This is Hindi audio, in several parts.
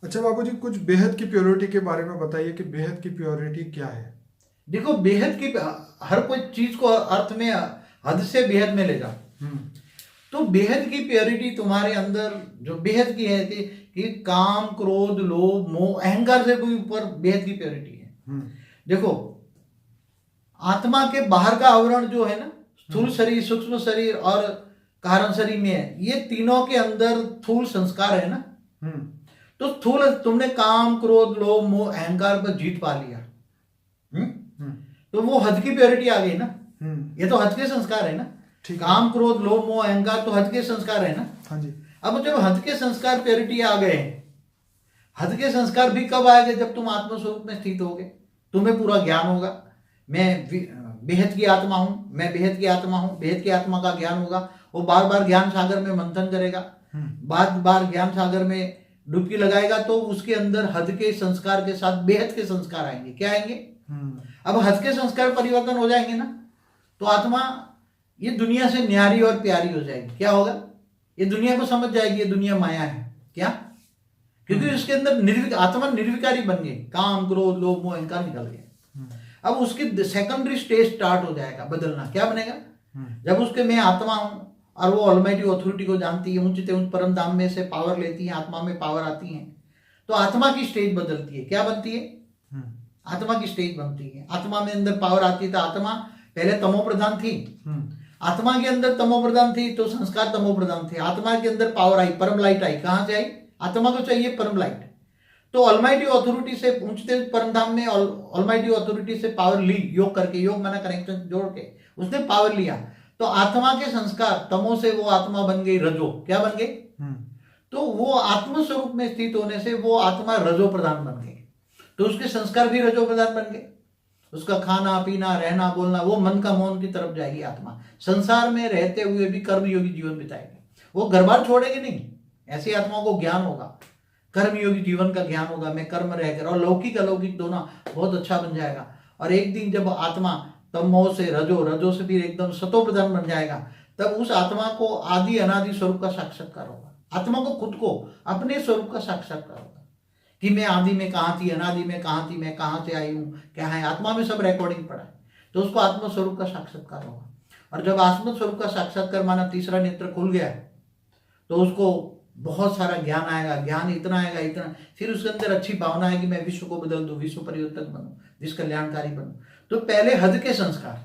अच्छा बाबू जी, कुछ बेहद की प्योरिटी के बारे में बताइए कि बेहद की प्योरिटी क्या है। देखो, बेहद की हर कोई चीज को अर्थ में हद से बेहद में ले जाओ। हम्म। तो बेहद की प्योरिटी तुम्हारे अंदर जो बेहद की है कि काम, क्रोध, लोभ, मोह, अहंकार से कोई ऊपर बेहद की प्योरिटी है। देखो, आत्मा के बाहर का आवरण जो है ना, स्थूल शरीर, सूक्ष्म शरीर और कारण शरीर में है, ये तीनों के अंदर स्थूल संस्कार है ना। तो स्थूल तुमने काम, क्रोध, लोभ, मोह, अहंकार पर जीत पा लिया। तो वो हद की प्योरिटी आ गई ना। ये तो हद के संस्कार है ना। काम, क्रोध, लोभ, मोह, अहंकार तो हद के संस्कार है ना। हाँ जी। अब जब हद के संस्कार प्योरिटी आ गए, हद के संस्कार भी कब आएंगे? जब तुम आत्मस्वरूप में स्थित होगे, तुम्हें पूरा ज्ञान होगा, मैं बेहद की आत्मा हूं, मैं बेहद की आत्मा हूं, बेहद की आत्मा का ज्ञान होगा। वो बार बार ज्ञान सागर में मंथन करेगा, बार बार ज्ञान सागर में डुबकी लगाएगा, तो उसके अंदर हद के संस्कार के साथ बेहद के संस्कार आएंगे। क्या आएंगे? अब हद के संस्कार परिवर्तन हो जाएंगे ना, तो आत्मा ये दुनिया से न्यारी और प्यारी हो जाएगी। क्या होगा? ये दुनिया को समझ जाएगी, ये दुनिया माया है। क्या? क्योंकि उसके अंदर आत्मा निर्विकारी बन गई, काम, क्रोध, लोभ, मोह, अहंकार निकल गए। अब उसकी सेकेंडरी स्टेज स्टार्ट हो जाएगा बदलना। क्या बनेगा? जब उसके मैं आत्मा हूं और वो ऑलमाइटी ऑथोरिटी को जानती है, ऊंच परम धाम में से पावर लेती है, आत्मा में पावर आती है, तो आत्मा की स्टेज बदलती है। क्या बनती है? आत्मा की स्टेज बनती है। आत्मा में अंदर पावर आती है, तो आत्मा पहले तमो प्रधान थी, आत्मा के अंदर तमो प्रधान थी, तो संस्कार तमो प्रधान थे। आत्मा के अंदर पावर आई, परम लाइट आई। कहां से आई? आत्मा को चाहिए परम लाइट। तो ऑलमाइटी ऑथोरिटी से, ऊंचते परम धाम में ऑलमाइटी ऑथोरिटी से पावर ली, योग करके, योग माना कनेक्शन जोड़ के उसने पावर लिया। तो आत्मा के संस्कार, तमो से वो आत्मा बन गई रजो। क्या बन गई? तो वो आत्म स्वरूप में स्थित होने से वो आत्मा रजो प्रधान बन गई, तो उसके संस्कार भी रजो प्रधान बन गए। उसका खाना पीना, रहना, बोलना, वो मन का मौन की तरफ जाएगी आत्मा। संसार में रहते हुए भी कर्मयोगी जीवन बिताएगी, वो घर बार छोड़ेगी नहीं। ऐसी आत्माओं को ज्ञान होगा, कर्मयोगी जीवन का ज्ञान होगा। मैं कर्म रहकर, और लौकिक अलौकिक दोनों बहुत अच्छा बन जाएगा। और एक दिन जब आत्मा तमो से रजो, रजो से फिर एकदम सतो प्रधान बन जाएगा, तब उस आत्मा को आदि अनादि स्वरूप का साक्षात्कार होगा। आत्मा को खुद को अपने स्वरूप का साक्षात्कार होगा कि मैं आदि में कहाँ थी, अनादि में कहाँ थी, मैं कहाँ से आई हूँ, क्या है। आत्मा में सब रिकॉर्डिंग पड़ा है, तो उसको आत्म स्वरूप का साक्षात्कार होगा। और जब आत्म स्वरूप का साक्षात्कार माना तीसरा नेत्र खुल गया, तो उसको बहुत सारा ज्ञान आएगा। ज्ञान इतना आएगा, इतना, फिर उसके अंदर अच्छी भावना है कि मैं विश्व को बदल दूं, विश्व परिवर्तक बनूं, विश्व कल्याणकारी बनूं। तो पहले हद के संस्कार,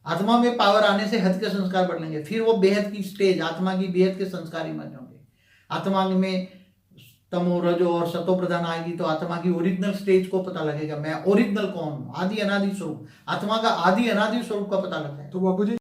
आत्मा में पावर आने से हद के संस्कार बढ़ेंगे, फिर वो बेहद की स्टेज, आत्मा की बेहद के संस्कार ही बन होंगे। आत्मा में तमो, रजो और सतो प्रधान आएगी, तो आत्मा की ओरिजिनल स्टेज को पता लगेगा, मैं ओरिजिनल कौन हूं, आदि अनादि स्वरूप। आत्मा का आदि अनादि स्वरूप का पता लगता है। तो बाबू जी